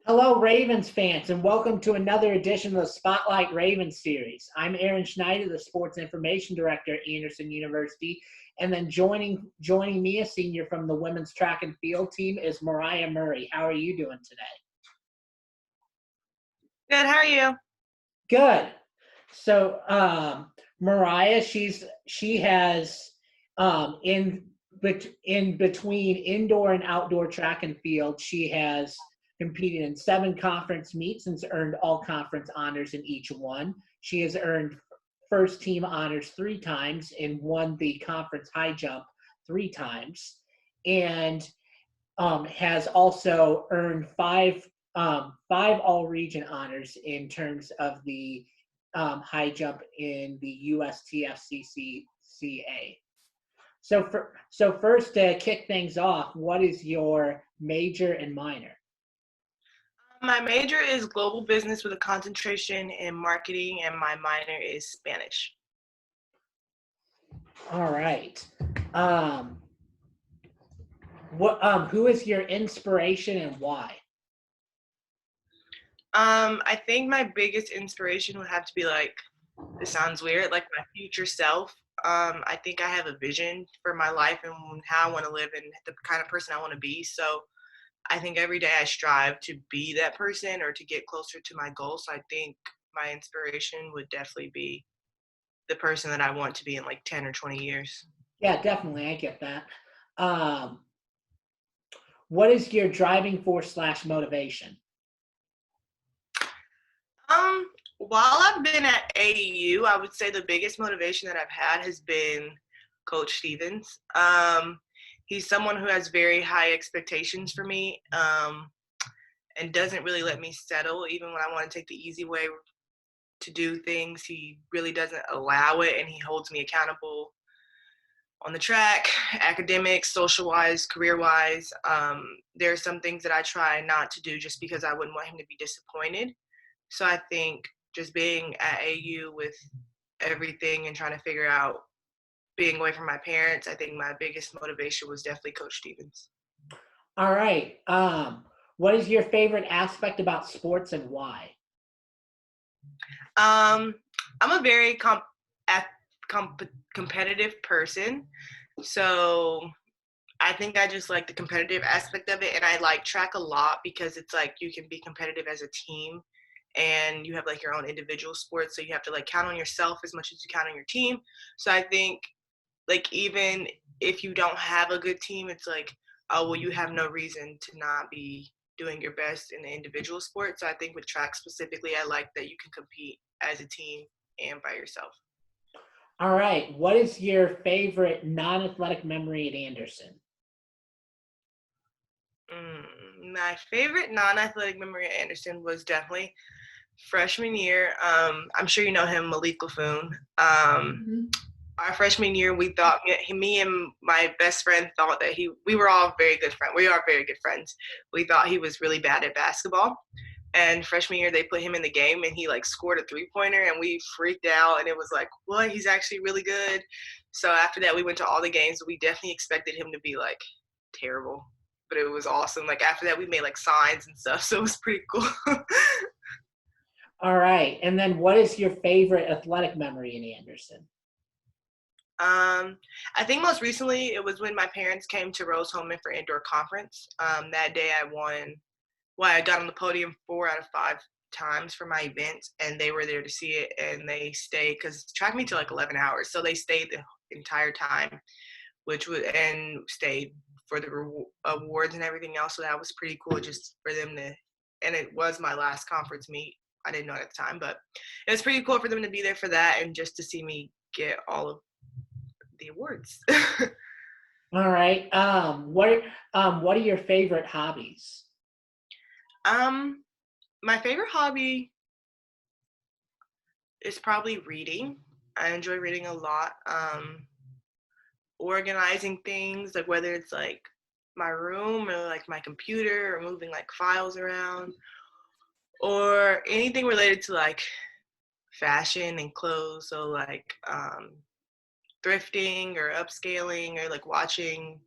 Hello, Ravens fans, and welcome to another edition of the Spotlight Ravens series. I'm Aaron Schneider, the Sports Information Director at Anderson University, and then joining me, a senior from the women's track and field team, is Mariah Murray. How are you doing today? Good, how are you? Good. So, Mariah, she has in between indoor and outdoor track and field, she has competed in 7 conference meets and has earned all conference honors in each one. She has earned first team honors 3 times and won the conference high jump 3 times, and has also earned five all region honors in terms of the high jump in the USTFCCCA. So first, to kick things off, what is your major and minor? My major is global business with a concentration in marketing, and my minor is Spanish. All right. Um, who is your inspiration and why? I think my biggest inspiration would have to be this sounds weird, like my future self. I think I have a vision for my life and how I want to live and the kind of person I want to be. So I think every day I strive to be that person or to get closer to my goals. So I think my inspiration would definitely be the person that I want to be in like 10 or 20 years. Yeah, definitely, I get that. Um, what is your driving force / motivation? Um, while I've been at AEU, I would say the biggest motivation that I've had has been Coach Stevens. He's someone who has very high expectations for me, and doesn't really let me settle, even when I want to take the easy way to do things. He really doesn't allow it, and he holds me accountable on the track, academics, social-wise, career-wise. There are some things that I try not to do just because I wouldn't want him to be disappointed. So I think just being at AU with everything and trying to figure out being away from my parents, I think my biggest motivation was definitely Coach Stevens. All right. What is your favorite aspect about sports and why? I'm a very competitive person. So I think I just like the competitive aspect of it. And I like track a lot because it's like you can be competitive as a team and you have like your own individual sports. So you have to like count on yourself as much as you count on your team. So I think like even if you don't have a good team, it's like, oh, well, you have no reason to not be doing your best in the individual sport. So I think with track specifically, I like that you can compete as a team and by yourself. All right. What is your favorite non-athletic memory at Anderson? My favorite non-athletic memory at Anderson was definitely freshman year. I'm sure you know him, Malik Lafoon. Our freshman year, we thought me and my best friend thought that we were all very good friends. We are very good friends. We thought he was really bad at basketball. And freshman year, they put him in the game, and he like scored a 3-pointer, and we freaked out. And it was like, what? He's actually really good. So after that, we went to all the games. We definitely expected him to be like terrible, but it was awesome. Like after that, we made like signs and stuff, so it was pretty cool. All right. And then what is your favorite athletic memory in Anderson? I think most recently it was when my parents came to Rose-Hulman for indoor conference. That day I won. Well, I got on the podium 4 out of 5 times for my event, and they were there to see it, and they stayed because track me to like 11 hours, so they stayed the entire time, and stayed for the awards and everything else. So that was pretty cool, just for them to. And it was my last conference meet. I didn't know it at the time, but it was pretty cool for them to be there for that and just to see me get all of the awards. All right. What are your favorite hobbies? My favorite hobby is probably reading. I enjoy reading a lot. Organizing things, like whether it's like my room or like my computer or moving like files around or anything related to like fashion and clothes. So like thrifting or upscaling or like watching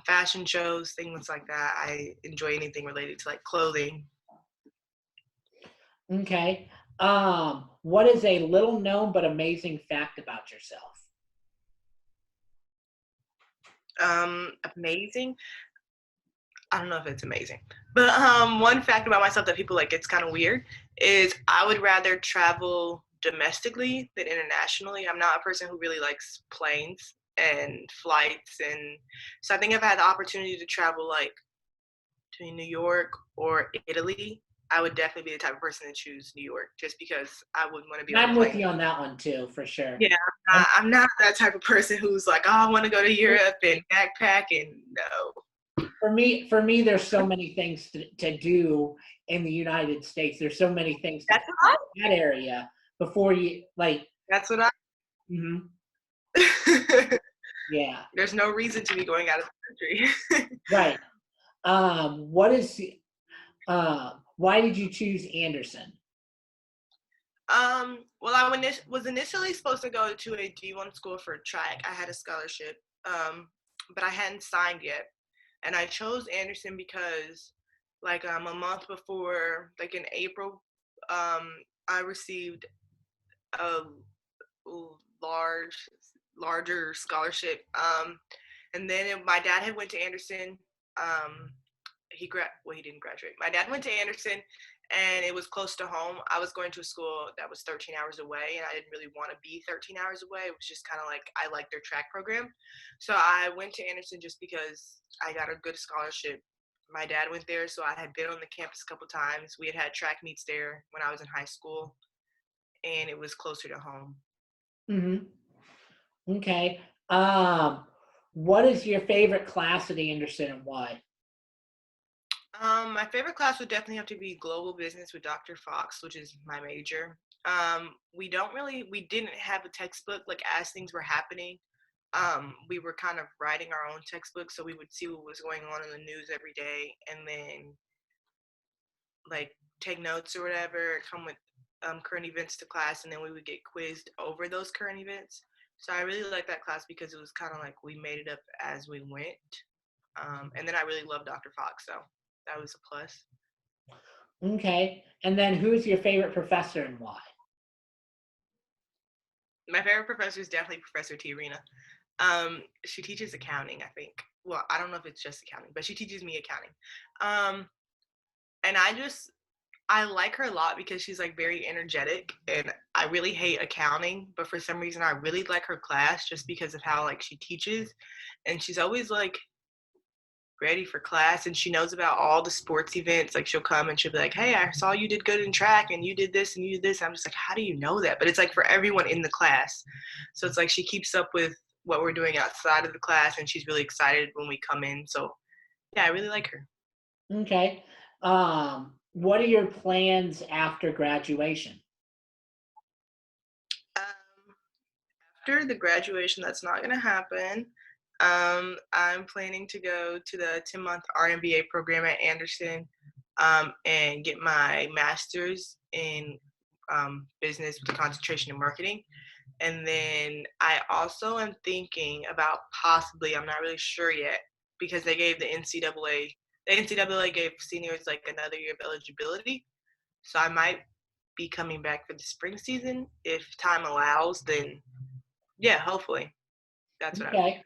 fashion shows, things like that. I enjoy anything related to like clothing Okay. What is a little known but amazing fact about yourself? Amazing. I don't know if it's amazing, but one fact about myself that people like it's kind of weird is I would rather travel domestically than internationally. I'm not a person who really likes planes and flights, and so I think if I had the opportunity to travel like to New York or Italy, I would definitely be the type of person to choose New York just because I wouldn't want to be And on a I'm with plane. you on that one too, for sure. Yeah, And I'm not that type of person who's like, oh, I want to go to Europe and backpack, and no. for me, there's so many things to do in the United States. There's so many things to That's do what in that area before you like. That's what I. Mhm, yeah, There's no reason to be going out of the country. right. What is why did you choose Anderson? Well, I was initially supposed to go to a D1 school for track. I had a scholarship, but I hadn't signed yet. And I chose Anderson because, like, a month before, like in April, I received a large, larger scholarship. And then my dad had went to Anderson. Um, he didn't graduate. My dad went to Anderson, and it was close to home. I was going to a school that was 13 hours away, and I didn't really want to be 13 hours away. It was just kind of like I liked their track program, so I went to Anderson just because I got a good scholarship. My dad went there, so I had been on the campus a couple times. We had track meets there when I was in high school, and it was closer to home. Hmm. Okay. Um, what is your favorite class at Anderson and why? My favorite class would definitely have to be global business with Dr. Fox, which is my major. We didn't have a textbook like as things were happening. We were kind of writing our own textbook, so we would see what was going on in the news every day, and then like take notes or whatever, come with current events to class, and then we would get quizzed over those current events. So I really liked that class because it was kind of like we made it up as we went. And then I really loved Dr. Fox, so that was a plus. Okay. And then who's your favorite professor and why? My favorite professor is definitely Professor Tiarina. She teaches accounting, I think. Well, I don't know if it's just accounting, but she teaches me accounting. Um, and I like her a lot because she's like very energetic, and I really hate accounting, but for some reason I really like her class just because of how like she teaches, and she's always like ready for class, and she knows about all the sports events. Like she'll come and she'll be like, hey, I saw you did good in track and you did this and you did this. I'm just like, how do you know that? But it's like for everyone in the class, so it's like she keeps up with what we're doing outside of the class, and she's really excited when we come in. So yeah, I really like her. Okay. What are your plans after graduation? um, After the graduation, that's not going to happen. I'm planning to go to the 10-month RMBA program at Anderson, and get my master's in business with a concentration in marketing. And then I also am thinking about possibly, I'm not really sure yet, because they gave the NCAA gave seniors like another year of eligibility. So I might be coming back for the spring season if time allows. Then yeah, hopefully that's what I would do. Okay.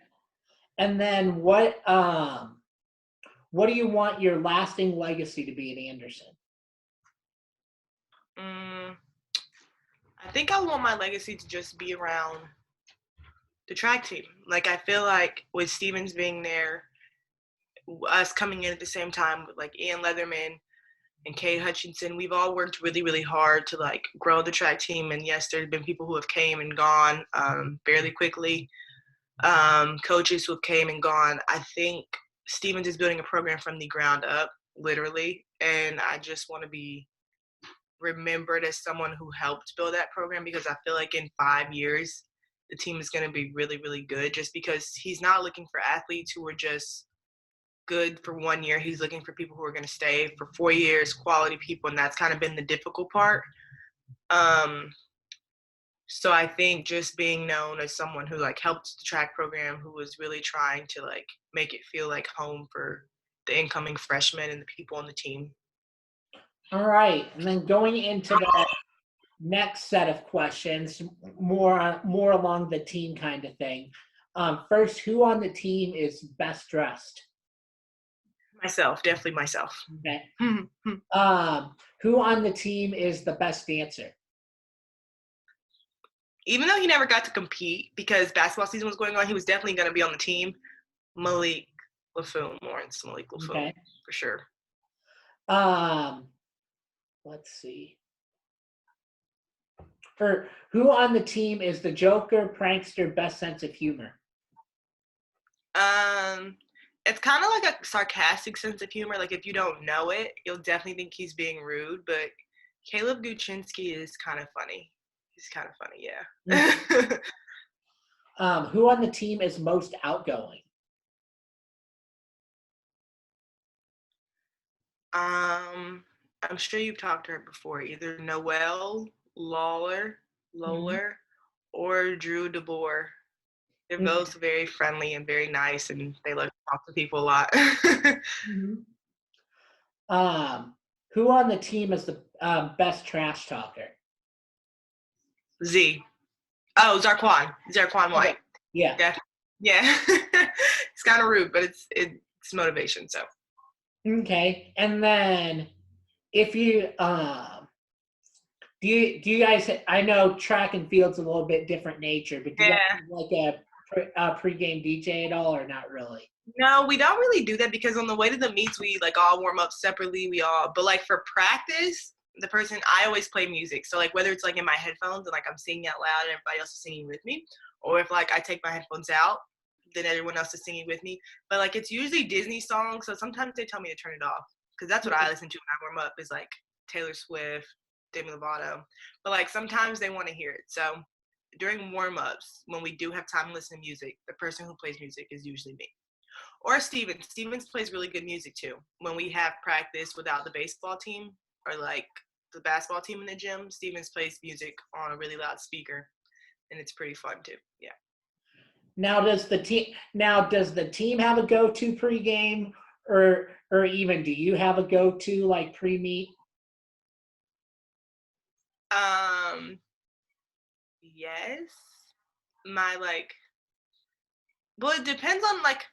And then what do you want your lasting legacy to be at Anderson? Mm, I think I want my legacy to just be around the track team. Like I feel like with Stevens being there, us coming in at the same time with like Ian Leatherman and Kate Hutchinson, we've all worked really, really hard to like grow the track team. And yes, there's been people who have came and gone fairly quickly, coaches who have came and gone. I think Stevens is building a program from the ground up, literally. And I just want to be remembered as someone who helped build that program, because I feel like in 5 years, the team is going to be really, really good, just because he's not looking for athletes who are just good for 1 year. He's looking for people who are going to stay for 4 years, quality people. And that's kind of been the difficult part. Um, so I think just being known as someone who like helped the track program, who was really trying to like make it feel like home for the incoming freshmen and the people on the team. All right, and then going into the next set of questions, more along the team kind of thing. First, who on the team is best dressed? Myself, definitely myself. Okay. Who on the team is the best dancer? Even though he never got to compete because basketball season was going on, he was definitely going to be on the team. Malik Lawrence Malik Laffoon, Okay. for sure. Let's see. Who on the team is the Joker, prankster, best sense of humor? It's kind of like a sarcastic sense of humor. Like if you don't know it, you'll definitely think he's being rude. But Caleb Guchinski is kind of funny. He's kind of funny, yeah. Who on the team is most outgoing? I'm sure you've talked to her before. Either Noelle Lawler, or Drew DeBoer. They're both very friendly and very nice, and they like to talk to people a lot. Who on the team is the best trash talker? Z. Oh, Zarquan White. Okay. Yeah. Yeah. It's kind of rude, but it's motivation. So. Okay, and then if you do you guys? I know track and field's a little bit different nature, but do you guys have like a pregame DJ at all, or not really? No, we don't really do that because on the way to the meets, we like all warm up separately. But like for practice, I always play music. So like whether it's like in my headphones and like I'm singing out loud and everybody else is singing with me, or if like I take my headphones out, then everyone else is singing with me. But like it's usually Disney songs, so sometimes they tell me to turn it off because that's what I listen to when I warm up is like Taylor Swift, Demi Lovato. But like sometimes they want to hear it. So during warm-ups, when we do have time to listen to music, the person who plays music is usually me. Or Steven. Stevens plays really good music too. When we have practice without the baseball team or like the basketball team in the gym, Stevens plays music on a really loud speaker, and it's pretty fun too. Yeah. Now does the team have a go-to pregame, or even do you have a go-to like pre-meet? Yes. Well, it depends on like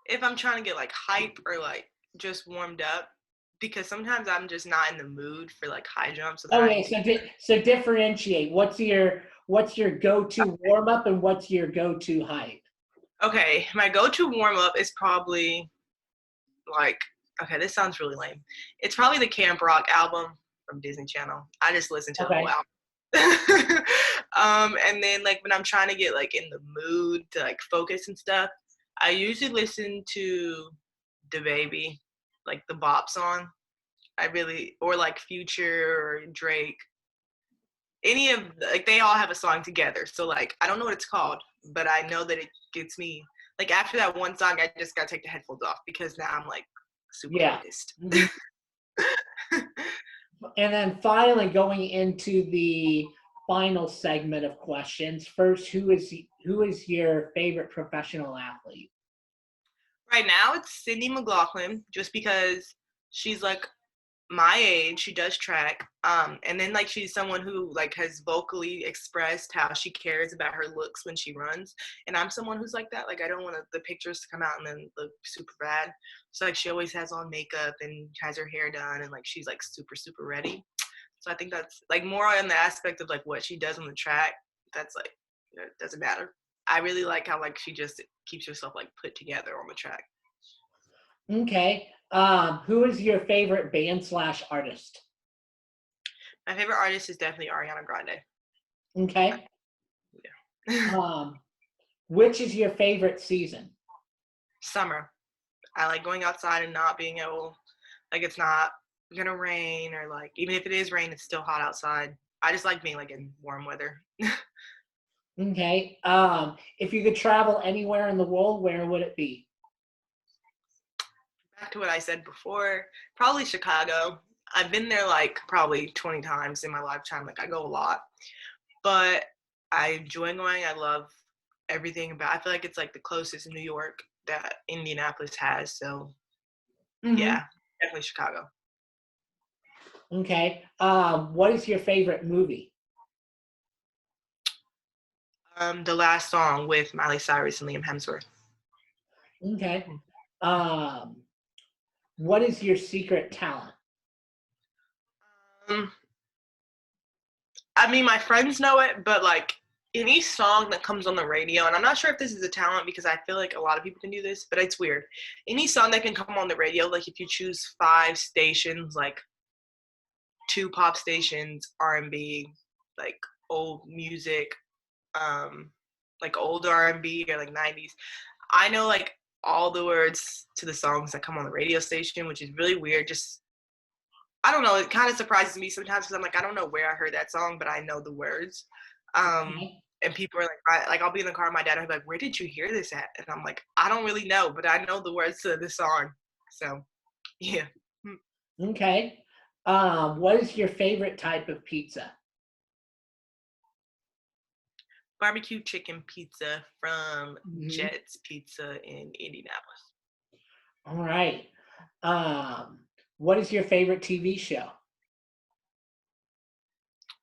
if I'm trying to get like hype or like just warmed up because sometimes I'm just not in the mood for like high jumps. So differentiate. What's your go-to warm-up and what's your go-to hype? Okay, my go-to warm-up is probably like, okay, this sounds really lame. It's probably the Camp Rock album from Disney Channel. I just listen to the whole album. And then like when I'm trying to get like in the mood to like focus and stuff, I usually listen to the Baby, like the bop song. Or like Future or Drake. Any of like they all have a song together. So like I don't know what it's called, but I know that it gets me like after that one song, I just gotta take the headphones off because now I'm like super focused. And then finally going into the final segment of questions. First, who is your favorite professional athlete? Right now it's Sydney McLaughlin, just because she's like my age, she does track, and then like she's someone who like has vocally expressed how she cares about her looks when she runs, and I'm someone who's like that. Like I don't want the pictures to come out and then look super bad, so like she always has on makeup and has her hair done and like she's like super ready. So I think that's like more on the aspect of like what she does on the track. That's like it doesn't matter. I really like how like she just keeps herself like put together on the track. Okay. Who is your favorite band/artist? My favorite artist is definitely Ariana Grande. Okay. Yeah. Which is your favorite season? Summer. I like going outside and not being able, like it's not gonna rain or like even if it is rain, it's still hot outside. I just like being like in warm weather. Okay. If you could travel anywhere in the world, where would it be? Back to what I said before, probably Chicago. I've been there like probably 20 times in my lifetime. Like I go a lot, but I enjoy going. I love everything about. I feel like it's like the closest in New York that Indianapolis has. So yeah, definitely Chicago. Okay. What is your favorite movie? The last song with Miley Cyrus and Liam Hemsworth. Okay. Um, what is your secret talent? Um, I mean, my friends know it, but like any song that comes on the radio, and I'm not sure if this is a talent because I feel like a lot of people can do this, but it's weird. Any song that can come on the radio, like if you choose 5 stations, like 2 pop stations, R&B, like old music, um, like old R&B or like 90s, I know like all the words to the songs that come on the radio station, which is really weird. Just I don't know. It kind of surprises me sometimes because I'm like, I don't know where I heard that song, but I know the words. Okay. And people are like, I'll be in the car with my dad and I'll be like, where did you hear this at? And I'm like, I don't really know, but I know the words to this song. So, yeah. Okay. What is your favorite type of pizza? Barbecue chicken pizza from Mhm. Jet's Pizza in Indianapolis. All right. Um, what is your favorite TV show?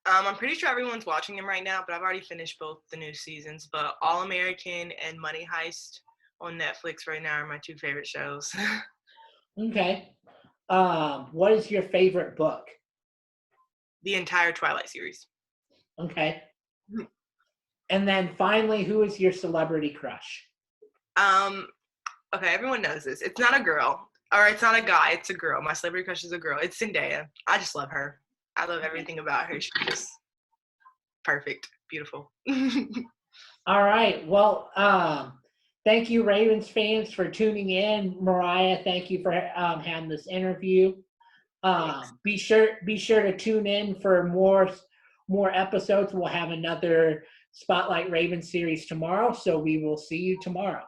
I'm pretty sure everyone's watching them right now, but I've already finished both the new seasons. But All American and Money Heist on Netflix right now are my 2 favorite shows. Okay. What is your favorite book? The entire Twilight series. Okay. And then finally, who is your celebrity crush? Um, okay, everyone knows this. It's not a girl, or it's not a guy. It's a girl. My celebrity crush is a girl. It's Zendaya. I just love her. I love everything about her. She's just perfect, beautiful. All right. Well, thank you, Ravens fans, for tuning in. Mariah, thank you for having this interview. Thanks. Be sure to tune in for more episodes. We'll have another Spotlight Ravens series tomorrow, so we will see you tomorrow.